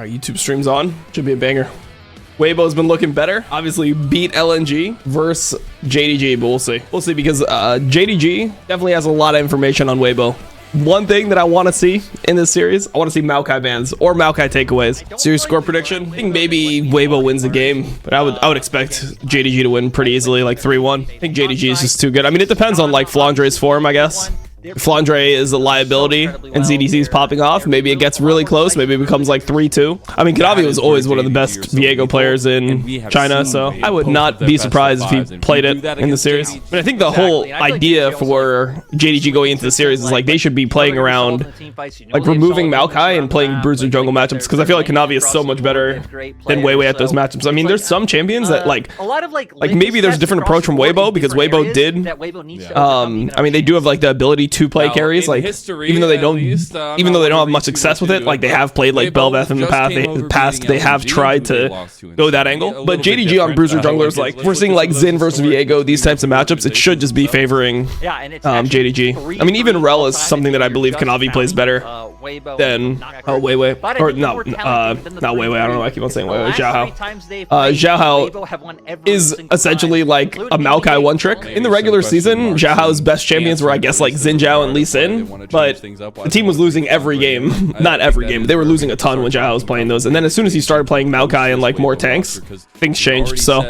Our YouTube stream's on. Should be a banger. Weibo's been looking better. Obviously beat LNG versus JDG, but we'll see. We'll see because JDG definitely has a lot of information on Weibo. One thing that I want to see in this series, I want to see Maokai bans or Maokai takeaways. Series score prediction. I think maybe Weibo wins the game, but I would expect JDG to win pretty easily, like 3-1. I think JDG is just too good. I mean, it depends on like Flandre's form, I guess. If Flandre is a liability and ZDC is popping off, maybe it gets really close. Maybe it becomes like 3-2. I mean, Kanavi was always one of the best Viego players in China, so I would not be surprised if he played it in the series. But I think the whole idea for JDG going into the series is like they should be playing around, like removing Maokai and playing Bruiser jungle matchups, because I feel like Kanavi is so much better than Weiwei at those matchups. I mean, there's some champions that like maybe there's a different approach from Weibo, because Weibo did, I mean, they do have like the ability to play carries, like even though they don't have much success with it, like they have played like Belveth in the past, they have tried to go that angle. But JDG on Bruiser junglers, like we're seeing like Xin versus Viego, these types of matchups, it should just be favoring JDG. I mean, even Rel is something that I believe Kanavi plays better than Weiwei, or not Weiwei, I don't know why I keep on saying Weiwei, Xiaohao is essentially like a Maokai one trick. In the regular season, Xiaohao's best champions were, I guess, like Xin Zhao and Lee Sin, but the team was losing every game. Not every game, but they were losing a ton when Xiaohao was playing those. And then as soon as he started playing Maokai and like more tanks, things changed. So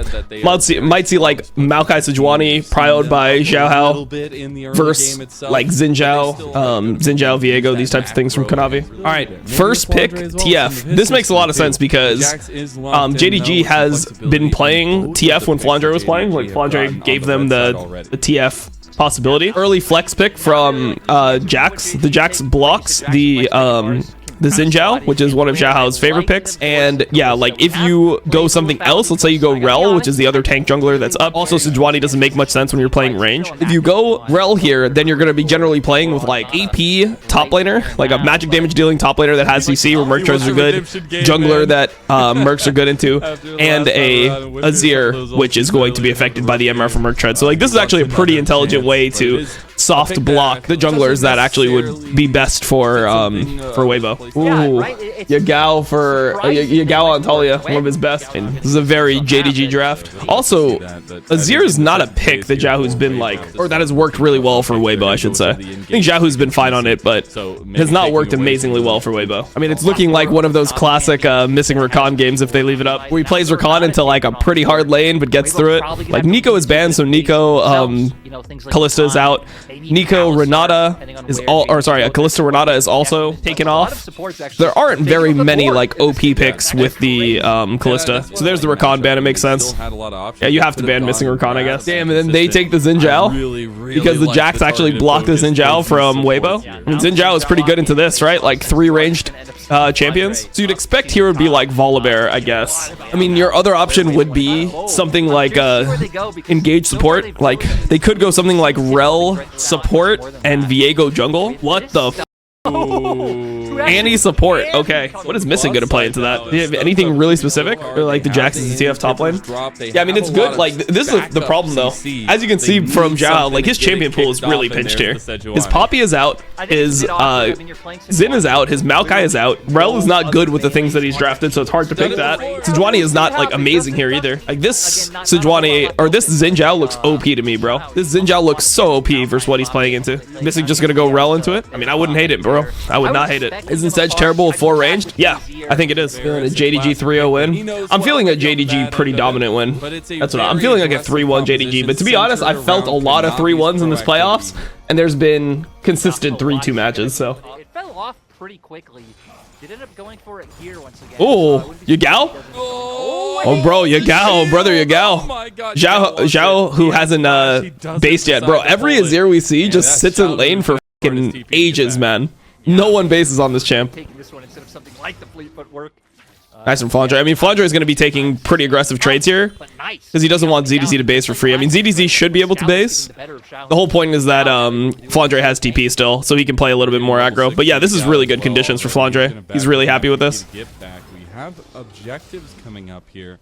might see like Maokai Sejuani prioed by Xiaohao versus like Xin Zhao, Viego, these types of things from Kanavi. All right, first pick TF. This makes a lot of sense because JDG has been playing TF when Flandre was playing. Like Flandre gave them the TF possibility. Early flex pick from Jax. The Jax blocks the Xin Zhao, which is one of Xiaohao's favorite picks. And yeah, like if you go something else, let's say you go Rel, which is the other tank jungler that's up. Also, Sejuani doesn't make much sense when you're playing range. If you go Rel here, then you're going to be generally playing with like AP top laner, like a magic damage dealing top laner that has CC where Merc charges are good, jungler that Mercs are good into, and a Azir, which is going to be affected by the MR from Merc Tread. So like this is actually a pretty intelligent way to soft block the junglers that actually would be best for Weibo. Ooh, Yagao for Yagao on Talia, one of his best. And this is a very JDG draft. Also, Azir is not a pick that Xiaohu's been like, or that has worked really well for Weibo, I should say. I think Xiaohu's been fine on it, but has not worked amazingly well for Weibo. I mean, it's looking like one of those classic missing Rakan games if they leave it up, where he plays Rakan into like a pretty hard lane but gets through it. Like Nico is banned, so Nico, Kalista is out. Nico Renata is Kalista Renata is also taken off. There aren't very many like OP picks with the Kalista, so there's the Rakan ban. It makes sense. Yeah, you have to ban missing Rakan, I guess. Damn, and then they take the Xin Zhao because the Jax actually blocked the Xin Zhao from Weibo. I mean, Xin Zhao is pretty good into this, right? Like 3 ranged champions. So you'd expect here would be like Volibear, I guess. I mean, your other option would be something like engage support. Like they could go something like Rel support and Viego jungle. What the f? Annie support. Okay, what is missing going to play into that? Do you have anything really specific, or like the Jackson's TF top lane? Yeah, I mean it's good. Like this is the problem though. As you can see from Zhao, like his champion pool is really pinched here. His Poppy is out. His Xin is out. His Maokai is out. Rel is not good with the things that he's drafted, so it's hard to pick that. Sejuani is not like amazing here either. Like this Sejuani or this Xin Zhao looks OP to me, bro. This Xin Zhao looks so OP versus what he's playing into. Missing just gonna go Rel into it. I mean, I wouldn't hate it, bro. I would not hate it. Isn't Sedge terrible with 4 ranged? Yeah, I think it is. Feeling a JDG 3-0 win. I'm feeling a JDG pretty dominant win. That's what I'm feeling, like a 3-1 JDG. But to be honest, I felt a lot of 3-1s in this playoffs, and there's been consistent 3-2 matches. So it fell off pretty quickly. It ended up going for it here once again. Oh, Yagao? Oh, bro, Yagao, brother, Yagao. Zhao, who hasn't based yet, bro. Every Azir we see just sits in lane for fucking ages, man. No one bases on this champ. Taking this one instead of something like the fleet footwork. Nice from Flandre. I mean, Flandre is going to be taking pretty aggressive trades here because he doesn't want ZDC to base for free. I mean, ZDC should be able to base. The whole point is that Flandre has TP still, so he can play a little bit more aggro. But yeah, this is really good conditions for Flandre. He's really happy with this. We have objectives coming up here.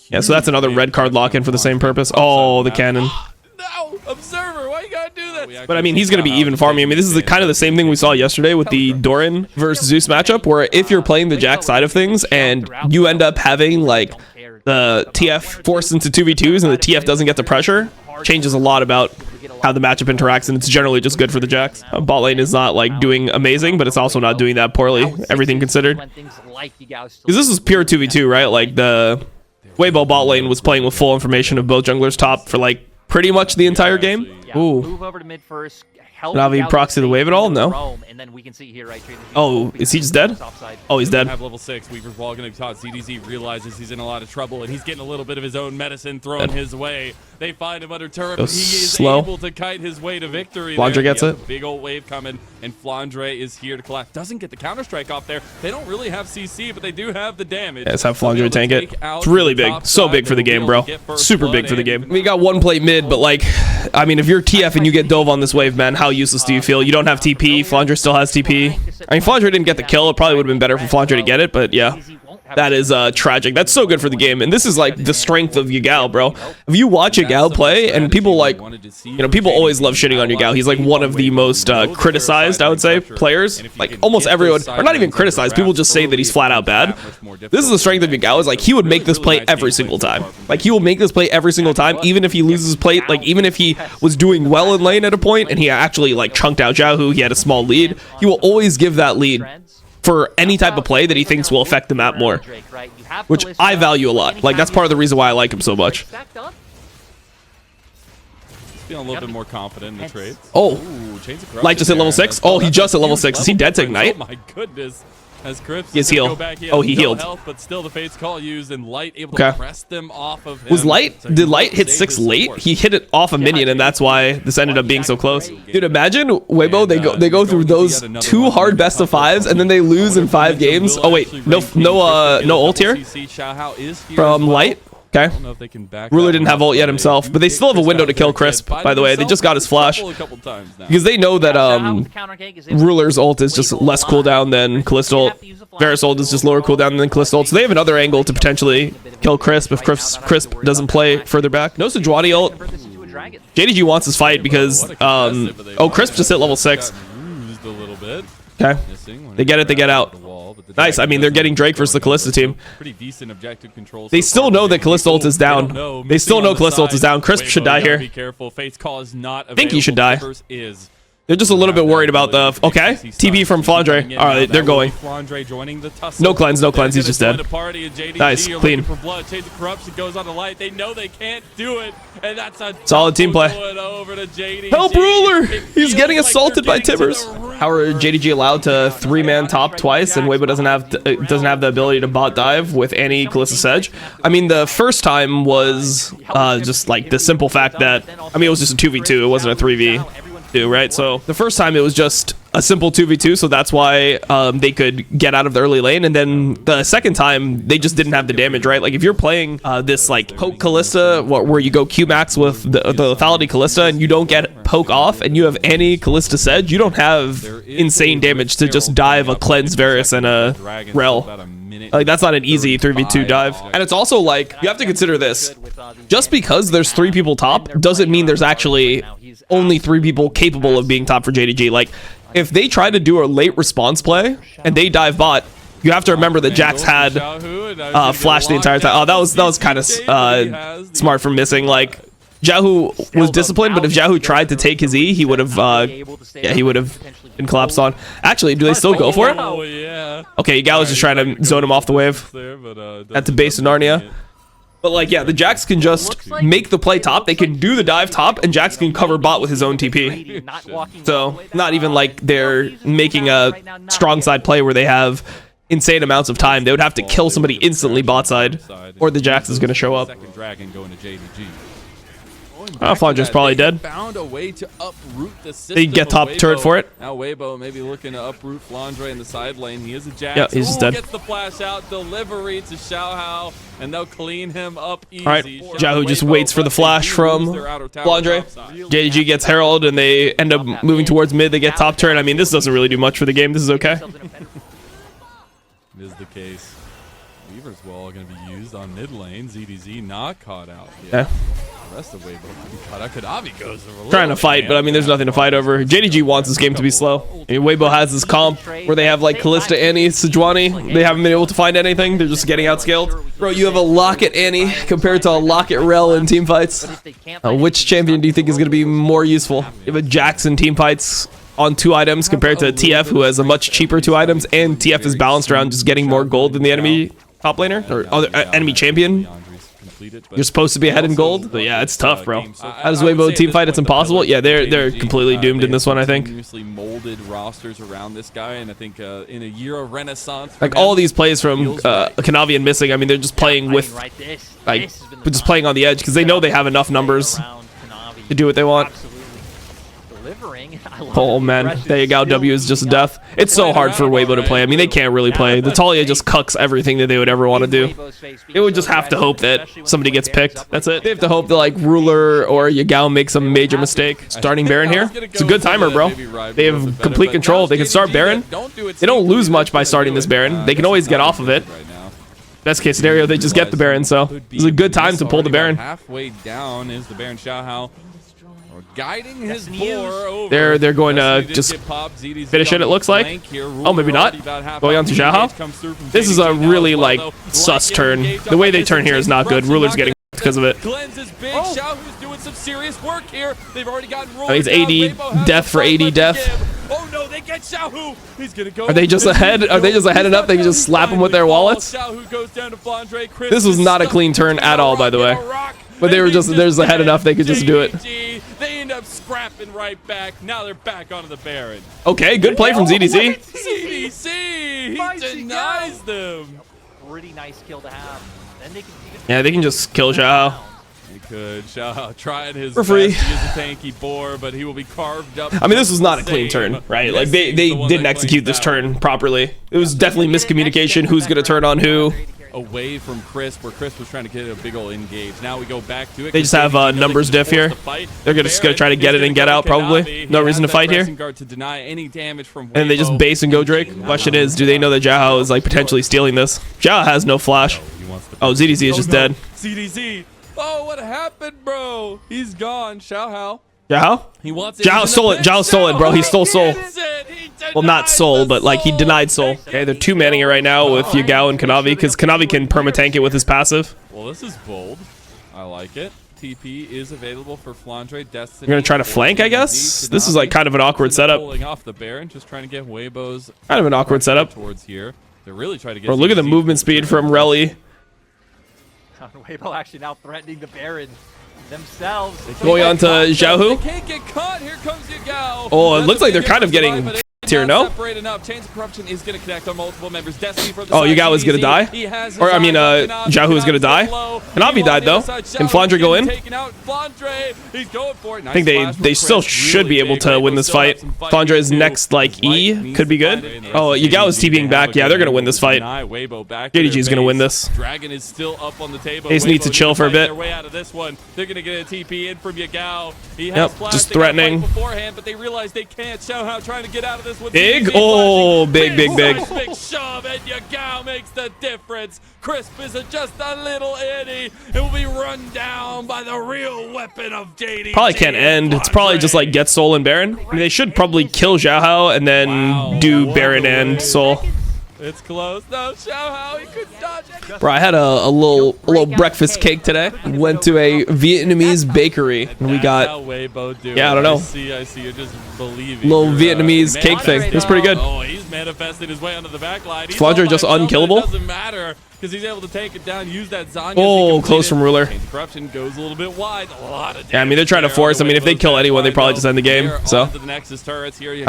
Yeah, so that's another red card lock-in for the same purpose. Oh, the cannon. No, Observer, why you gotta do that? But I mean, he's going to be even farming. I mean, this is kind of the same thing we saw yesterday with the Doran versus Zeus matchup, where if you're playing the Jack side of things and you end up having like the TF forced into 2v2s and the TF doesn't get the pressure, changes a lot about how the matchup interacts, and it's generally just good for the Jacks. Bot lane is not like doing amazing, but it's also not doing that poorly, everything considered. Because this is pure 2v2, right? Like the Weibo bot lane was playing with full information of both junglers top for like pretty much the entire game. Ooh. Move over to mid first. Navi proxy the wave at all? No. And then we can see here, right, oh, is he just dead? Oh, he's dead. Have level 6. Weaver's wall going to be taught. ZDZ realizes he's in a lot of trouble, and he's getting a little bit of his own medicine thrown his way. They find him under turret, but he is able to kite his way to victory. Flandre gets it. Big old wave coming, and Flandre is here to collect. Doesn't get the counter-strike off there. They don't really have CC, but they do have the damage. Yeah, let's have Flandre tank it. It's really big. So big for the game, bro. Super big for the game. We got one plate mid, but like, I mean, if you're TF and you get dove on this wave, man, how useless do you feel? You don't have TP. Flandre still has TP. I mean, Flandre didn't get the kill. It probably would have been better for Flandre to get it, but yeah. That is tragic. That's so good for the game, and this is like the strength of Yagao, bro. If you watch Yagao play, and people like, you know, people always love shitting on Yagao. He's like one of the most criticized, I would say, players. Like almost everyone, or not even criticized. People just say that he's flat out bad. This is the strength of Yagao. Is like he would make this play every single time. Like he will make this play every single time, even if he loses plate. Like even if he was doing well in lane at a point and he actually like chunked out Jiahu, he had a small lead. He will always give that lead for any type of play that he thinks will affect the map more, which I value a lot. Like that's part of the reason why I like him so much. Feeling a little bit more confident in the trades. Oh, Light just hit level 6. Oh, he just hit level 6. Is he dead to Ignite? Oh my goodness. As Crips is heal. Oh, he healed. Health, but still the Fate's Call used, and Light able to press them off of him. Was Light, did Light hit 6 late? He hit it off a minion, and that's why this ended up being so close. Dude, imagine Weibo, they go through those 2 hard best of 5s, and then they lose in 5 games. Oh wait, no ult here from Light. Okay. Ruler didn't have ult yet himself, but they still have a window to kill Crisp, by the way. They just got his flash. Because they know that Ruler's ult is just less cooldown than Callisto ult. Varus ult is just lower cooldown than Callisto ult. So they have another angle to potentially kill Crisp if Crisp doesn't play further back. No Sejuani ult. JDG wants this fight because, oh, Crisp just hit level 6. Okay. They get it, they get out. Nice. I mean, they're getting Drake versus the Kalista team. They still know that Kalista ult is down. They still know Kalista ult is down. Crisp should die here. I think he should die. They're just a little bit worried about the... Okay. TB from Flandre. All right, they're going. No cleanse, no cleanse. He's just dead. Nice. Clean. They know they can't do it. And that's a solid team play. Help Ruler! He's getting assaulted by Tibbers. How are JDG allowed to 3-man top twice and Weibo doesn't have the ability to bot dive with any Kalista Sedge? I mean, the first time was just like the simple fact that... I mean, it was just a 2v2. It wasn't a 3v2, right? So the first time it was just a simple 2v2, so that's why they could get out of the early lane, and then the second time they just didn't have the damage, right? Like if you're playing this like poke Kalista where you go Q-max with the lethality Kalista and you don't get poke off and you have any Kalista Sedge, you don't have insane damage to just dive a cleanse Varus and a Rel. Like that's not an easy 3v2 dive. And it's also like you have to consider this, just because there's 3 people top doesn't mean there's actually only 3 people capable of being top for JDG. Like if they try to do a late response play and they dive bot, you have to remember that Jax had flash the entire time. Oh, that was kind of smart for missing. Like Jiahu was disciplined, but if Jiahu tried to take his E, he would have he would have been collapsed on. Actually, do they still go for it? Oh yeah. Okay, Yagao was just trying to zone him off the wave at the base of Narnia. But like, yeah, the Jax can just make the play top. They can do the dive top, and Jax can cover bot with his own TP. So not even like they're making a strong side play where they have insane amounts of time. They would have to kill somebody instantly bot side, or the Jax is going to show up. Oh, Flandre's probably dead. Found a way to uproot the system. They get top turret for it. Now Weibo maybe looking to uproot Flandre in the side lane. He is a Jax. Yeah, he's dead. Gets the flash out, delivery to Xiaohao, and they'll clean him up easy. All right, Jiahu just waits for the flash from Flandre. JDG gets Herald, and they end up moving towards mid. They get top turret. I mean, this doesn't really do much for the game. This is okay. It is the case. Weaver's wall going to be used on mid lane. ZDZ not caught out yet. Yeah. Rest of Weibo Kanavi goes Trying to fight, but I mean, there's nothing to fight over. JDG wants this game to be slow. I mean, Weibo has this comp where they have like Kalista, Annie, Sejuani. They haven't been able to find anything. They're just getting outscaled. Bro, you have a Locket Annie compared to a Locket Rel in team fights. Which champion do you think is going to be more useful? You have a Jackson team fights on 2 items compared to TF, who has a much cheaper 2 items, and TF is balanced around just getting more gold than the enemy top laner or other enemy champion. You're supposed to be ahead in gold, but yeah, it's tough, bro. How does Weibo team fight? It's impossible. Yeah, they're completely doomed in this one, I think. Molded rosters around this guy, and I think in a year of renaissance, like all these plays from Kanavi and Missing, I mean, they're just playing with, like, just playing on the edge because they know they have enough numbers to do what they want. Oh man, there you go. W is just death. It's so hard for Weibo to play. I mean, they can't really play. The Talia just cucks everything that they would ever want to do. It would just have to hope that somebody gets picked. That's it. They have to hope that like Ruler or Yagao makes a major mistake. Starting Baron here. It's a good timer, bro. They have complete control. They can start Baron. They don't lose much by starting this Baron. They can always get off of it. Best case scenario, they just get the Baron. So it's a good time to pull the Baron. Halfway down is the Baron Xiaohao. Guiding his boar over. They're going to just finish it, it looks like. Oh, maybe not. Going on to Xiaohao. This is a really like sus turn. The way they turn here is not good. Ruler's getting because of it. Xiaohu's doing some serious work here. They've already gotten Ruler. It's AD death for AD death. Oh no, they get Xiaohu. He's gonna go. Are they just ahead? Are they just ahead enough? They can just slap him with their wallets. This was not a clean turn at all, by the way. But they were just, there's ahead enough, they could just do it. They end up scrapping right back. Now they're back onto the Baron. Okay, good play from ZDC. ZDC, he denies them. Pretty nice kill to have. Then they can yeah, they can just kill Xiaohao. He could. Xiaohao trying his for free. best. He is a tanky boar, but he will be carved up. I mean, this was not a clean turn, right? Like, they didn't execute this turn properly. It was definitely miscommunication. Who's going to turn on who? Away from Chris, where Chris was trying to get a big ol' engage. Now we go back to it. They just have numbers diff here. They're just gonna try to get it and get out, probably. No reason to fight here. And they just base and go Drake. Question is, do they know that Xiaohao is like potentially stealing this? Xiaohao has no flash. Oh, ZDZ is just dead. ZDZ. Oh, what happened, bro? He's gone. Xiaohao. Xiaohao? He wants it. Xiaohao stole it. Xiaohao stole it, bro. He stole soul. Well, not soul, but like he denied soul. Okay, they're 2-manning it right now with Yagao and Kanavi because Kanavi can perma-tank it with his passive. Well, this is bold. I like it. TP is available for Flandre. Destiny. You're gonna try to flank, I guess. This is like kind of an awkward setup. Pulling off the Baron, just trying to get Weibo's kind of an awkward setup. Towards here. They're really trying to get. Bro, look at the movement speed from Relly. Weibo actually now threatening the Baron themselves. Going on to Xiaohu. They can't get caught. Here comes Yagao. Oh, it looks like they're kind of getting here, no? Chains of Corruption is going to connect on multiple members. Destiny for the oh, Yagao is going to die? Or, I mean, Xiaohu is going to die? Kanavi died, though. Can Flandre go in? I think they still should be able to win this fight. Flandre's next, like, E could be good. Oh, Yagao is TPing back. Yeah, they're going to win this fight. JDG is going to win this. Dragon is still up on the table. Ace needs to chill for a bit. They're going to get a TP in from Yagao. Yep, just threatening. Beforehand, but they realize they can't. Xiaohao trying to get out of this. Big? Oh, big. Big shove, and Yagao makes the difference. Crisp is just a little itty. It will be run down by the real weapon of JDG. Probably can't end. It's probably just like get Soul and Baron. I mean, they should probably kill Xiaohao and then do Baron and Soul. It's close. No, Xiaohao, he could dodge it. Bro, I had a little breakfast cake today. Went to a Vietnamese bakery and we got yeah, I don't know. I see. You're just believing. Little Vietnamese cake thing. It's pretty good. Oh, he's manifested his way onto the back line. Flandre just unkillable. Doesn't matter because he's able to take it down. Use that Zanya. Oh, close from Ruler. Corruption goes a little bit wide. A lot of yeah, I mean they're trying to force. I mean if they kill anyone, they probably just end the game. So I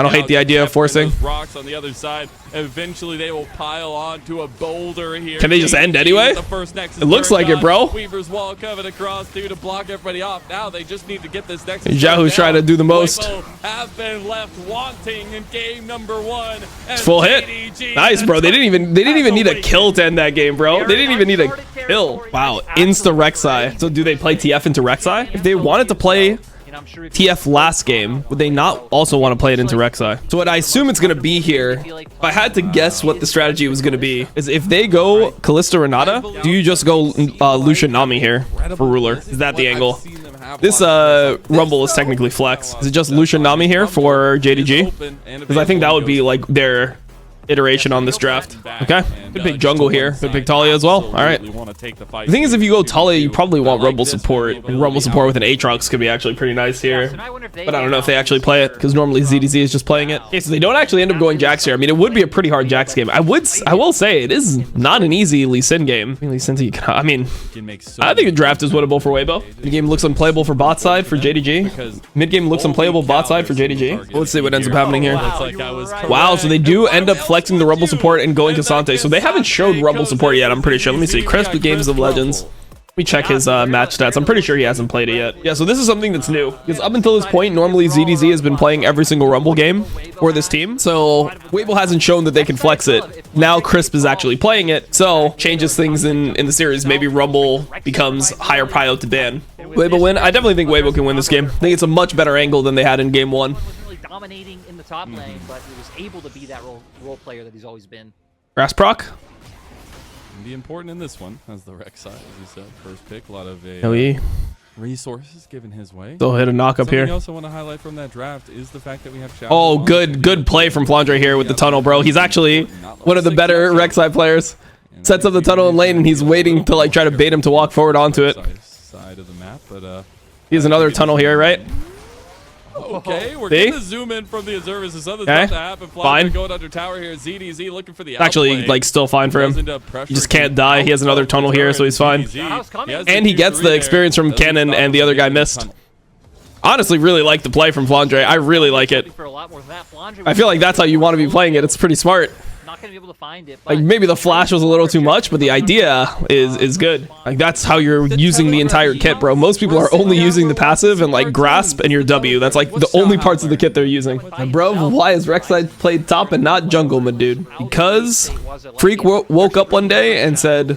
don't hate the idea of forcing. Rocks on the other side. Eventually they will pile onto a boulder here. Can they just end anyway? It looks like it, bro. Weaver's wall coming across to block everybody off. Now they just need to get this next. Xiaohu's trying to do the most. Have been left wanting in game number 1. It's full hit. Nice, bro. They didn't even need a kill to end that game, bro. They didn't even need a kill. Wow, insta Rek'Sai. So do they play TF into Rek'Sai? If they wanted to play TF last game, would they not also want to play it into Rek'Sai? So what I assume it's going to be here, if I had to guess what the strategy was going to be, is if they go Kalista Renata, do you just go Lucian Nami here for Ruler? Is that the angle? This Rumble is technically flex. Is it just Lucian Nami here for JDG? Because I think that would be like their iteration on this draft. Okay, good pick jungle here. Good pick Talia as well. All right. The thing is, if you go Talia, you probably want Rumble support. And Rumble support with an Aatrox could be actually pretty nice here. But I don't know if they actually play it, because normally ZDZ is just playing it. Okay, so they don't actually end up going Jax here. I mean, it would be a pretty hard Jax game. I will say it is not an easy Lee Sin game. I mean, I think the draft is winnable for Weibo. The game looks unplayable for bot side for JDG. Mid game looks unplayable bot side for JDG. Let's see what ends up happening here. Wow, so they do end up flexing the Rumble support and going Cassante. So they haven't showed Rumble support yet, I'm pretty sure. Let me see. Crisp Games of Legends. Let me check his match stats. I'm pretty sure he hasn't played it yet. Yeah, so this is something that's new. Because up until this point, normally ZDZ has been playing every single Rumble game for this team. So Weibo hasn't shown that they can flex it. Now Crisp is actually playing it. So changes things in the series. Maybe Rumble becomes higher prio to ban. Weibo win? I definitely think Weibo can win this game. I think it's a much better angle than they had in game 1. Dominating in the top lane, but he was able to be that role player that he's always been. Grass proc. Be important in this one as the Rex side, as you said. First pick, a lot of resources given his way. They'll hit a knock up here. Something else I want to highlight from that draft is the fact that we have Xiao. Oh, good play from Flandre here with the tunnel, bro. He's actually one of the better Rex side players. Sets up the tunnel in lane, and he's waiting to like try to bait him to walk forward onto it. Side of the map, but he has another tunnel here, right? Okay, we're going to zoom in from the observers. This other stuff to happen. Fine. Going under tower here. ZDZ looking for the actually like still fine for him. He just can't die. He has another tunnel here, so he's fine. And he gets the experience from Cannon, and the other guy missed. Honestly, really like the play from Flandre. I really like it. I feel like that's how you want to be playing it. It's pretty smart. Not gonna be able to find it. Like maybe the flash was a little too much, but the idea is good. Like that's how you're using the entire kit, bro. Most people are only using the passive and like grasp and your W. That's like the only parts of the kit they're using. And bro, why is Rek'Sai played top and not jungle, my dude? Because Freak woke up one day and said,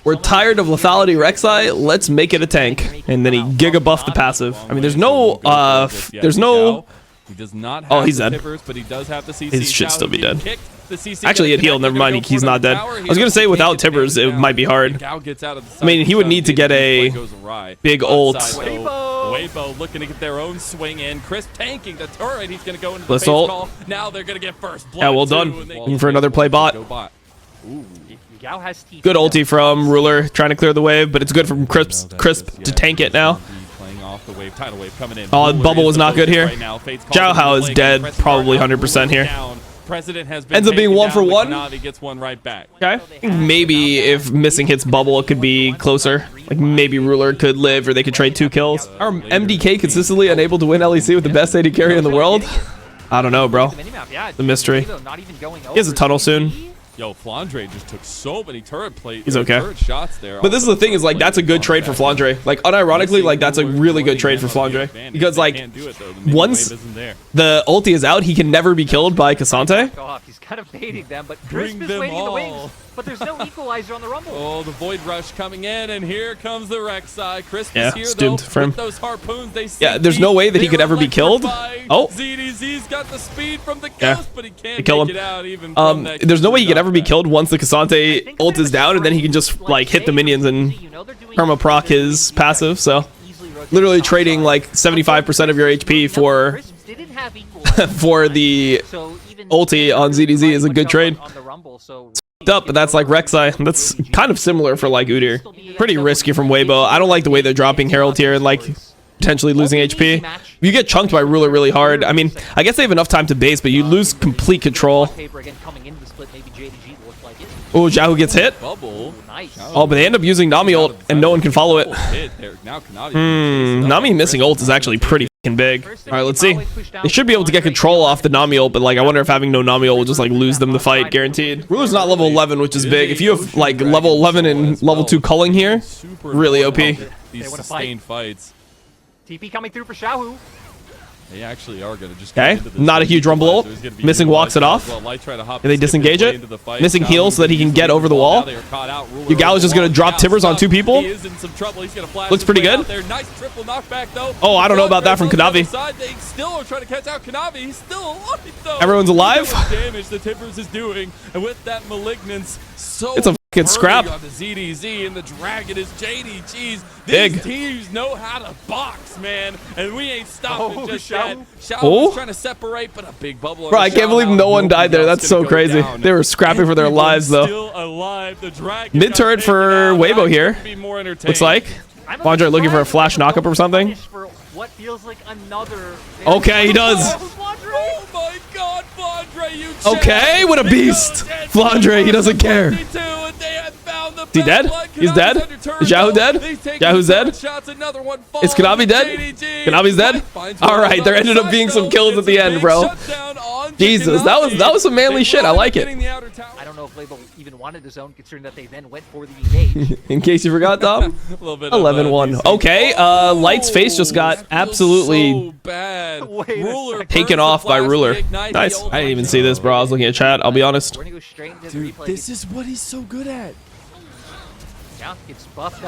"We're tired of lethality Rek'Sai. Let's make it a tank." And then he giga buffed the passive. I mean, there's no He does not have he's dead. Tippers, but he does have the CC. He should still be dead. CC actually, he had healed. Never mind. He's not dead. I was going to say without Tippers, it might be hard. I mean, he would need to get a big ult. Weibo looking to get their own swing in. Chris tanking the turret. He's going to go into the face call. Now they're going to get first blood. Yeah, well done. Looking for another play bot. Good ulti from Ruler, trying to clear the wave, but it's good from Crisp to tank it now. The wave, tidal wave coming in. Oh, bubble was not good here. Zhao Hao is dead, probably 100% here. Ends up being 1 for 1. Gets one right back. Okay. I think maybe if missing hits bubble, it could be closer. Like maybe Ruler could live, or they could trade 2 kills. Are MDK consistently unable to win LEC with the best AD carry in the world? I don't know, bro. The mystery. He has a tunnel soon. Yo, Flandre just took so many turret shots there. But this is the thing, is like that's a good trade for Flandre. Like unironically, like that's a really good trade for Flandre, because like once the ulti is out, he can never be killed by Cassante. He's kind of baiting them, but Crisp is waiting in the wings. But there's no equalizer on the Rumble. Oh, the Void Rush coming in, and here comes the Rek'Sai. Crisp is here, though, with those harpoons. Yeah, there's no way that he could ever be killed. Oh. ZDZ's got the speed from the ghost, but he can't kill him. It out even from that. There's no way he could ever be killed once the Cassante ult is down, and then he can just like hit the minions and perma proc his passive. So literally trading like 75% of your HP for the ulti on ZDZ is a good trade. Up, but that's like Rek'Sai. That's kind of similar for like Udyr. Pretty risky from Weibo. I don't like the way they're dropping Herald here and like potentially losing HP. You get chunked by Ruler really hard. I mean, I guess they have enough time to base, but you lose complete control. Oh, Zhao gets hit. Oh, but they end up using Nami ult, and no one can follow it. Nami missing ult is actually pretty big. All right, let's see. They should be able to get control off the Nami ult, but like I wonder if having no Nami ult will just like lose them the fight, guaranteed. Ruler's not level 11, which is big. If you have like level 11 and level 2 culling here, really OP. These sustained fights. TP coming through for Xiaohu. They actually are going to just not a huge Rumble ult. Missing walks it off. And they disengage it. Missing heal so that he can get over the wall. Yugao is just going to drop Tibbers on 2 people. Looks pretty good. Oh, I don't know about that from Kanavi. Everyone's alive. Damage the Tibbers is doing, and with that malignance, so it's a Good scrap. On the ZDZ, and the Dragon is JDG's. Big. These teams know how to box, man, and we ain't stopping just yet. Xiao Oh. was trying to separate, but a big bubble. Bro, I can't believe no one died there. That's so crazy. They were scrapping for their lives, though. Still alive. The Dragon Mid turret for Weibo here. Looks like. Flandre looking for a flash knockup or something. For what feels like another. Okay, he does. Oh my God, Flandre, you Okay, what a beast. Flandre, he doesn't care. Is he dead? He's dead? Is Xiao dead? Xiao's dead? Is Kanavi dead? Kanavi's dead? Alright, there ended up being some kills at the end, bro. Jesus, that was some manly shit. I like it. I don't know if Label even wanted his own, considering that they then went for the engage. In case you forgot, Tom. 11-1. Okay, Light's face just got absolutely taken off by Ruler. Nice. I didn't even see this, bro. I was looking at chat. I'll be honest. Dude, this is what he's so good at.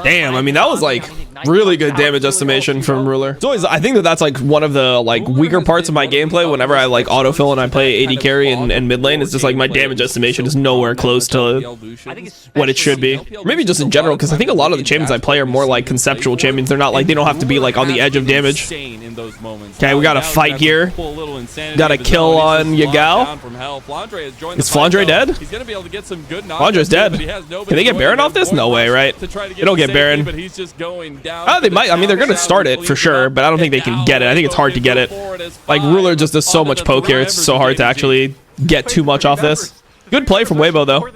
Damn, I mean, that was like really good damage estimation from Ruler. It's always, I think that's like one of the like weaker parts of my gameplay whenever I like autofill and I play AD carry and mid lane. It's just like my damage estimation is nowhere close to what it should be. Maybe just in general, because I think a lot of the champions I play are more like conceptual champions. They're not like, they don't have to be like on the edge of damage. Okay, we got a fight here. Got a kill on Yagao. Is Flandre dead? Flandre's dead. Can they get Baron off this? No way, right? They don't get Baron. Oh, they might. I mean, they're going to start it for sure, but I don't think they can get it. I think it's hard to get it. Like, Ruler just does so much poke here. It's so hard to actually get too much off this. Good play from Weibo, though.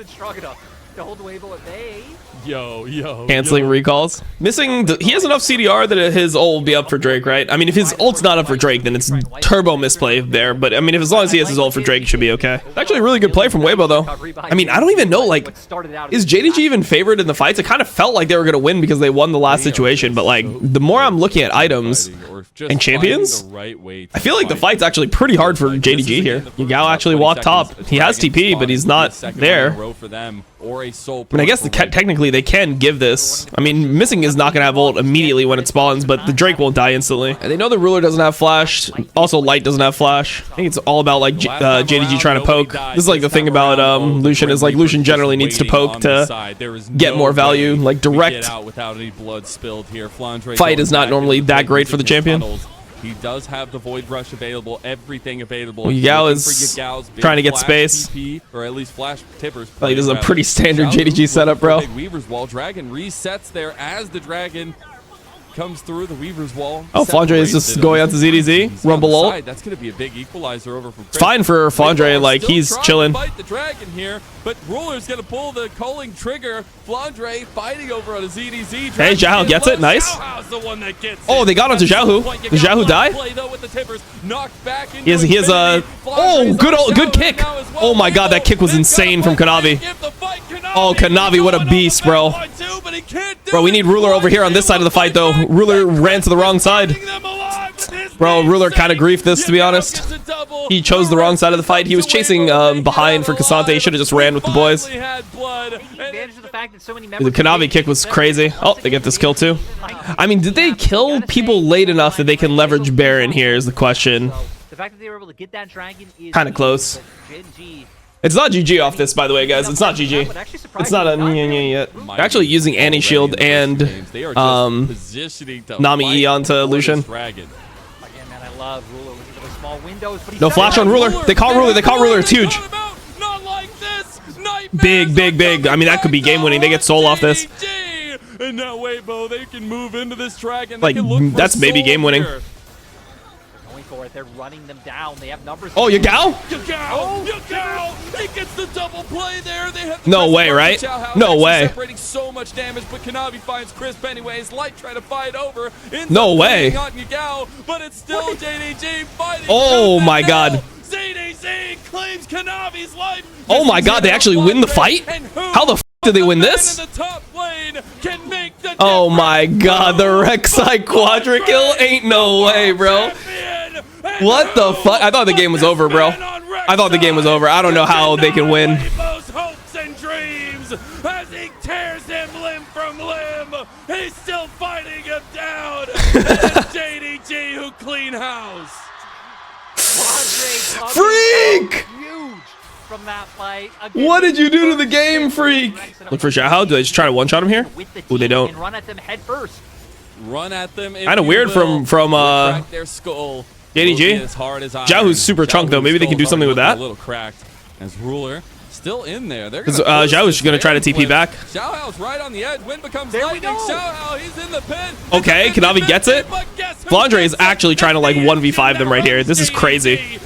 Canceling recalls. Missing. He has enough CDR that his ult will be up for Drake, right? I mean, if his ult's not up for Drake, then it's turbo misplay there. But I mean, if as long as he has his ult for Drake, it should be okay. Actually, a really good play from Weibo, though. I mean, I don't even know, like, is JDG even favored in the fights? It kind of felt like they were going to win because they won the last situation. But like, the more I'm looking at items and champions, I feel like the fight's actually pretty hard for JDG here. Yagao actually walked top. He has TP, but he's not there. I mean, I guess technically they can give this. I mean, Missing is not going to have ult immediately when it spawns, but the Drake won't die instantly. And they know the Ruler doesn't have flash. Also, Light doesn't have flash. I think it's all about like JDG trying to poke. This is like the thing about Lucian is like Lucian generally needs to poke to get more value. Like direct fight is not normally that great for the champion. He does have the Void Rush available, everything available. Well, Yagao is trying to get space. Or at least flash tippers. Like, this is a pretty standard JDG setup, bro. Weaver's Wall. Dragon resets there as the Dragon comes through the Weaver's Wall. Oh, Flandre is just going out to ZDZ. Rumble ult. That's going to be a big equalizer over from Chris. It's fine for Flandre, like, he's chilling. Fight the Dragon here, but Ruler's going to pull the culling trigger. Flandre fighting over on a ZDZ. Hey, Xiao gets it. Nice. Oh, they got onto Xiao. Did Xiao die? He has a... Oh, good kick. Oh my god, that kick was insane from Kanavi. Oh, Kanavi, what a beast, bro. Bro, we need Ruler over here on this side of the fight, though. Ruler ran to the wrong side. Bro, Ruler kind of griefed this, to be honest. He chose the wrong side of the fight. He was chasing behind for Cassante. He should have just ran with the boys. The Kanavi kick was crazy. Oh, they get this kill, too. I mean, did they kill people late enough that they can leverage Baron here is the question. Kind of close. It's not GG off this, by the way, guys. It's not GG. It's not a yet. They're actually using Annie Shield and Nami E onto Lucian. No flash on Ruler. They caught Ruler. They caught Ruler. It's huge. Big. I mean, that could be game winning. They get Soul off this. And now Weibo, they can move into this Dragon. Like, that's maybe game winning. They're running them down. They have numbers. Oh, Yagao? Yagao! He gets the double play there. They have the no way, right? No way. Separating so much damage, but Kanavi finds Crisp anyways. Light trying to fight over. No way. On Yagao, but it's still JDG fighting. Oh my god. ZDZ claims Kanavi's life. Oh my god, they actually win the fight? How the f did they win this? Oh my god, the Rek'Sai quadra kill? Ain't no way, bro. What the fuck? I thought the game was over, bro. I thought the game was over. I don't know how they can win. Hopes and dreams as he tears him limb from limb. He's still fighting him down. It's JDG who clean house. Freak! from that fight. Again, What did you do to the game, freak? Look for Xiao. Do they just try to one-shot him here? Ooh, they don't. And run at them head first. Run at them. Kind of weird from crack their skull. JDG. Xiaohu's super chunk though. Maybe they can do something with that. A little cracked. As Ruler still in there. Xiaohu's gonna try to TP back. Xiaohu's right on the edge. Wind becomes There we lightning. go. Xiaohu, he's in the pin. Okay, Kanavi gets it. Flandre is actually trying to like 1v5 them right here. This is crazy.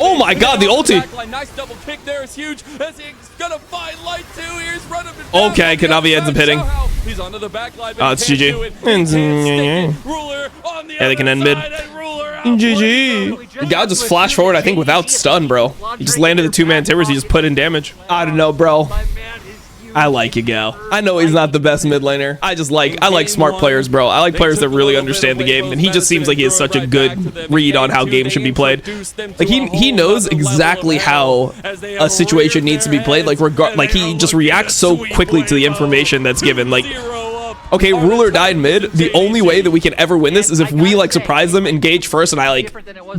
Oh my god, the ulti. Nice double kick there is huge. As he's gonna find light too. Here's run him. Okay, Kanavi ends up hitting. He's onto the back line. Oh, it's GG. Yeah, they can end mid. GG. Gao just flashed forward, I think, without stun, bro. He just landed the two-man timbers. He just put in damage. I don't know, bro. I like you, Gao. I know he's not the best mid laner. I like smart players, bro. I like players that really understand the game, and he just seems like he has such a good read on how games should be played. Like he knows exactly how a situation needs to be played. Like he just reacts so quickly to the information that's given. Like, okay, Ruler died mid. The only way that we can ever win this is if we like surprise them, engage first, and I like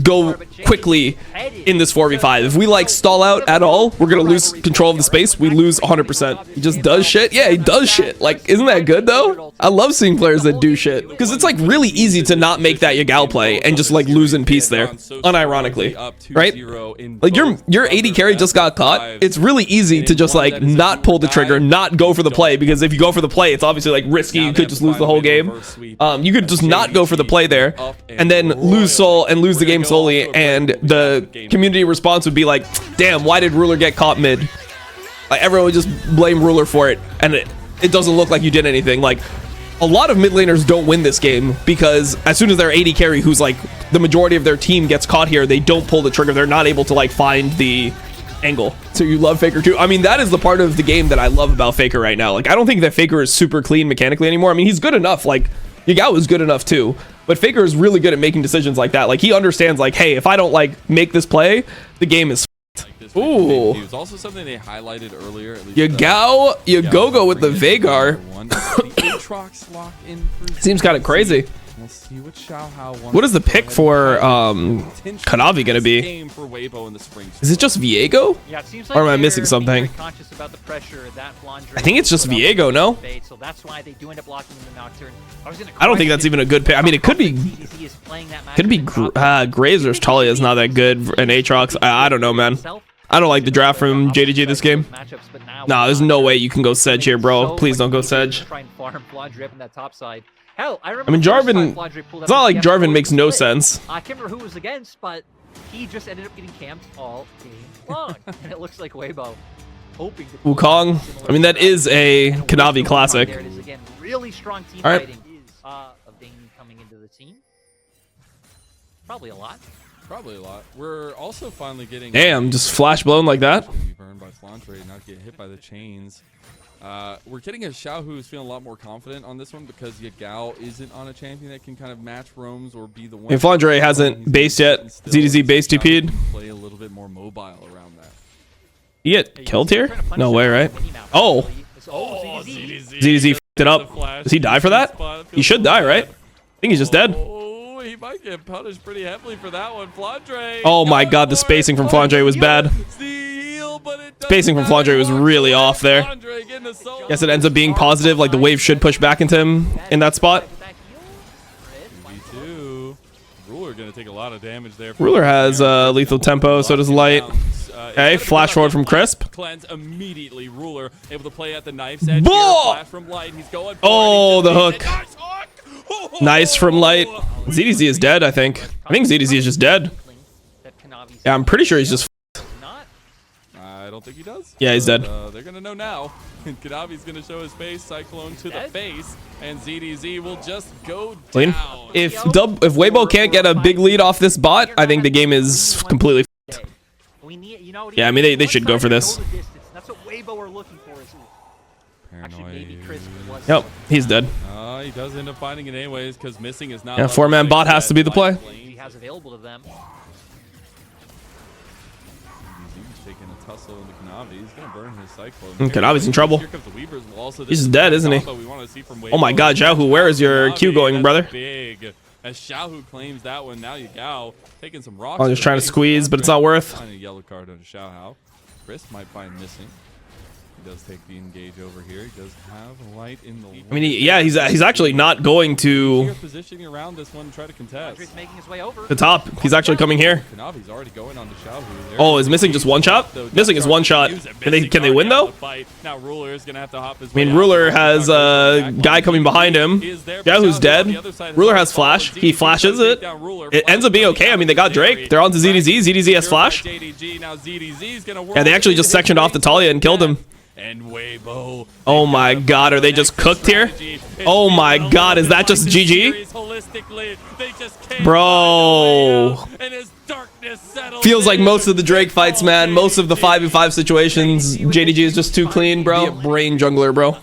go quickly in this 4v5. If we like stall out at all, we're gonna lose control of the space. We lose 100%. He just does shit. Yeah, he does shit. Like, isn't that good though? I love seeing players that do shit because it's like really easy to not make that Yagao play and just like lose in peace there, unironically, right? Like your AD carry just got caught. It's really easy to just like not pull the trigger, not go for the play, because if you go for the play, it's obviously like risky. You could just lose the whole game. You could just not go for the play there and then lose soul and lose the game slowly, and the community response would be like, damn, why did Ruler get caught mid? Like, everyone would just blame Ruler for it, and it doesn't look like you did anything. Like, a lot of mid laners don't win this game because as soon as their AD carry, who's like the majority of their team, gets caught here, they don't pull the trigger. They're not able to like find the angle. So you love Faker too? I mean, that is the part of the game that I love about Faker right now. Like, I don't think that Faker is super clean mechanically anymore. I mean, he's good enough. Like, Yagao is good enough too, but Faker is really good at making decisions like that. Like, he understands like, hey, if I don't like make this play, the game is ooh. It was also something they highlighted earlier. Yagao, Yagogo with the Veigar. Seems kind of crazy. We'll see what Xiaohu What is the pick for Kanavi gonna be? Is it just Viego? Yeah, it seems Or am I they're missing something? very conscious about the pressure that Flandre I think it's just put up Viego, with no? Fate, so that's why they do end up blocking the Nocturne. I don't think that's even a good pick. I mean, it could be. Could be Graves or Talia is not that good in Aatrox. I don't know, man. I don't like the draft from JDG this game. Nah, there's no way you can go Sedge here, bro. Please don't go Sedge. Hell, I mean, Jarvan, it's not like Jarvan makes no sense. I can't remember who was against, but he just ended up getting camped all game long. And it looks like Weibo hoping to Wukong. I mean, that is a Kanavi classic. There it is again. Really strong team All right. fighting. Of Dane coming into the team. Probably a lot. Probably a lot. We're also finally getting. Damn, just flash blown like that. Be burned by Flandre, not get hit by the chains. We're getting a Xiao who's feeling a lot more confident on this one because Yagao isn't on a champion that can kind of match roams or be the one. And Flandre hasn't based yet. ZDZ base TP'd. Play a little bit more mobile around that. You get killed here? No way, right? Oh. ZDZ f***ed it up. Does he die for that? He should die, right? I think he's just dead. Oh, he might get punished pretty heavily for that one. Flandre. Oh my god, the spacing from Flandre was bad. Spacing from Flandre was really off there. Guess it ends up being positive, like the wave should push back into him in that spot. Ruler gonna take a lot of damage there. Ruler has lethal tempo, so does Light. Okay, flash forward from Crisp. Cleanse immediately. Ruler able to play at the knife's edge. Flash from Light. He's going oh, the hook. Nice from Light. ZDZ is dead, I think. I think ZDZ is just dead. Yeah, I'm pretty sure he's just I don't think he does. yeah, he's dead. They're gonna know now. Kanavi's gonna show his face. Cyclone to the face, and ZDZ will just go Clean. down. If Weibo can't get a big lead off this bot, I think the game is completely f***ed. Yeah, I mean, they should go for this. That's what Weibo are looking for. Actually, maybe Chris was. Yep, he's dead. He does end up finding it anyways because missing is not. Yeah, 4-man bot has to be the play. He has available to them. Taking a tussle into Kanavi. He's gonna burn his cyclone. Kanavi's in trouble. Here comes the Weavers. Also, He's dead, isn't he? Oh my god, Xiaohu, where is your Q going, brother? Big. As Xiaohu claims that one, now Yagao taking some rocks. I'm just trying to squeeze, but it's not worth. A yellow card on Xiaohu. Chris might find missing. He does take the engage over here. He does have a light in the. I mean, yeah, he's actually not going to positioning around this one, try to contest. Making his way over. the top. He's actually coming here. Kanavi's already going on to Xiaohu. Oh, is missing just one shot? Missing is one shot. Can they win though? Now Ruler is gonna have to hop his I mean, Ruler has a guy coming behind him. Xiaohu's dead. Ruler has flash. He flashes it. It ends up being okay. I mean, they got Drake. They're on to ZDZ. ZDZ has flash. Yeah, they actually just sectioned off the Talia and killed him. And Weibo. Oh my god, are they just cooked here? Oh my god, is that just GG? Bro. Feels like most of the Drake fights, man. Most of the 5v5 situations, JDG is just too clean, bro. Brain jungler, bro.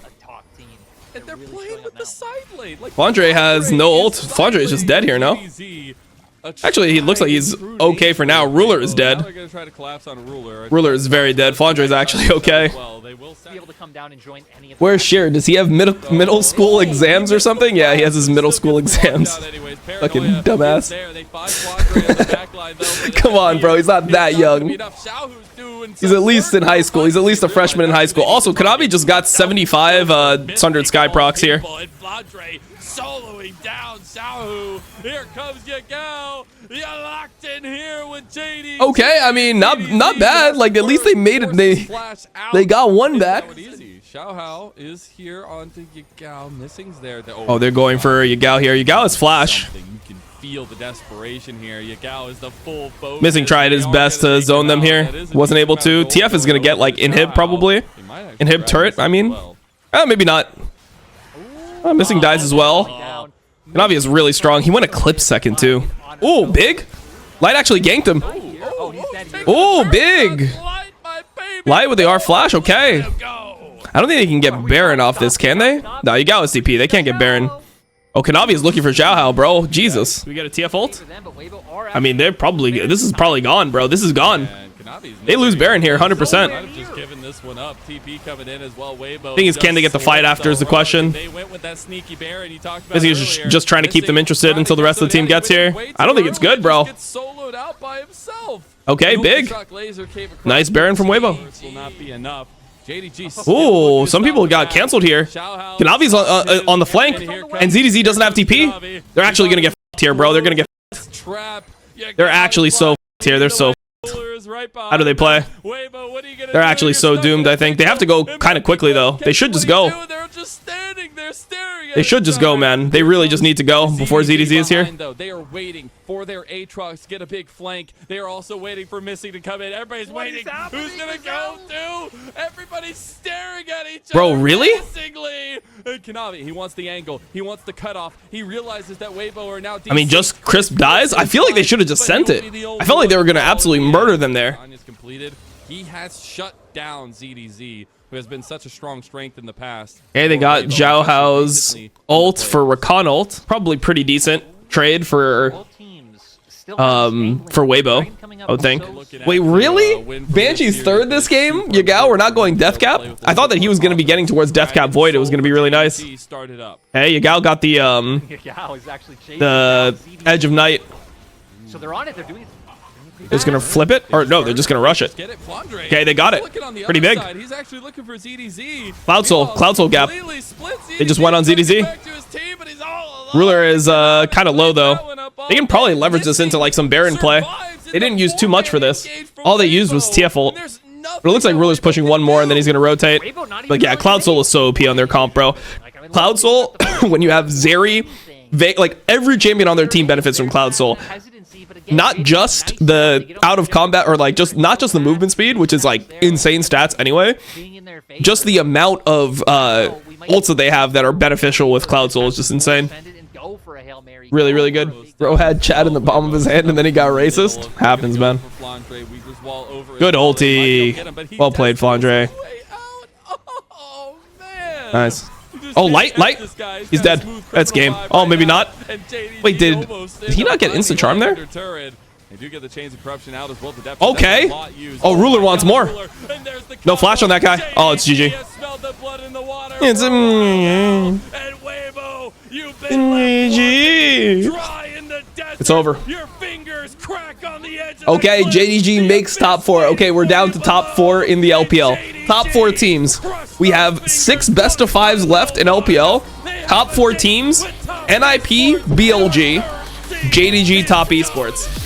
And they're playing with the side lane. Flandre has no ult. Flandre is just dead here, no? Actually, he looks like he's okay for now. Ruler is dead. Ruler is very dead. Flandre is actually okay. Where's Sheer? Does he have middle school exams or something? Yeah, he has his middle school exams. Fucking dumbass. Come on, bro. He's not that young. He's at least in high school. He's at least a freshman in high school. Also, Kanavi just got 75 Sundered Sky procs here. Soloing down Xiaohu. Here comes Yagao. You're locked in here with JD. Okay, I mean, not bad. Like, at least they made it. They got one back. Xiaohu is here onto Yagao. Missing's there. Oh, they're going for Yagao here. Yagao is flash. You can feel the desperation here. Yagao is the full focus. Missing tried his best to zone them here. Wasn't able to. TF is going to get, like, inhib probably. Inhib turret, I mean. Maybe not. Missing dies as well. Kanavi is really strong. He went a clip second too. Oh, big. Light actually ganked him. Oh, big. Light with the R flash. Okay. I don't think they can get Baron off this, can they? No, you got OCP. They can't get Baron. Oh, Kanavi is looking for Xiaohu, bro. Jesus. We get a TF ult? I mean, they're probably. This is probably gone, bro. This is gone. They lose Baron here, 100%. Just giving this one up. TP coming in as well. Weibo. Thing is, can they get the fight after is the question. They went with that sneaky Baron you talked about. Is he just trying to keep them interested until the rest of the team gets here? I don't think it's good, bro. Okay, big. Nice Baron from Weibo. Ooh, some people got canceled here. Kanavi's on the flank, and ZDZ doesn't have TP. They're actually going to get f***ed here, bro. They're going to get f***ed. They're actually so f***ed here. They're so How do they play? They're actually so doomed, I think. They have to go kind of quickly, though. They should just go. They should just go, man. They really just need to go before ZDZ is here. They are waiting for their Aatrox to get a big flank. They are also waiting for Missing to come in. Everybody's waiting. Who's going to go to? Everybody's staring at each other. Bro, really? Kanavi, he wants the angle. He wants the cutoff. He realizes that Weibo are now I mean, just Crisp dies? I feel like they should have just sent it. I felt like they were going to absolutely murder them there. He has shut down ZDZ, who has been such a strong strength in the past. Hey, they got Xiaohu's ult for Rakan ult. Probably pretty decent trade for Weibo, I would think. Wait, really? Banshee's third this game? Yagao, we're not going death cap? I thought that he was going to be getting towards death cap void. It was going to be really nice. Hey, Yagao got the Edge of Night. So they're on it. They're doing it. They're just gonna flip it, or no? They're just gonna rush it. Okay, they got it. Pretty big. He's actually looking for ZDZ. Cloud Soul gap. They just went on ZDZ. Ruler is kind of low though. They can probably leverage this into like some Baron play. They didn't use too much for this. All they used was TF ult. But it looks like Ruler's pushing one more and then he's gonna rotate. But yeah, Cloud Soul is so OP on their comp, bro. Cloud Soul, when you have Zeri, like every champion on their team benefits from Cloud Soul. Not just the out of combat, or like not just the movement speed, which is like insane stats anyway. Just the amount of ults that they have that are beneficial with Cloud Soul is just insane. Really, really good. Bro had Chad in the palm of his hand and then he got racist. Happens, man. Good ulti. Well played, Flandre. Nice. Oh, light. He's dead. That's game. Oh, maybe not. Wait, did he not get instant charm there? Okay. Oh, Ruler wants more. No flash on that guy. Oh, it's GG. It's GG. It's over. on the edge. Okay, JDG makes top 4. Okay, we're down to top 4 in the LPL. Top 4 teams. We have 6 best of 5s left in LPL. Top 4 teams: NIP, BLG, JDG, Top Esports.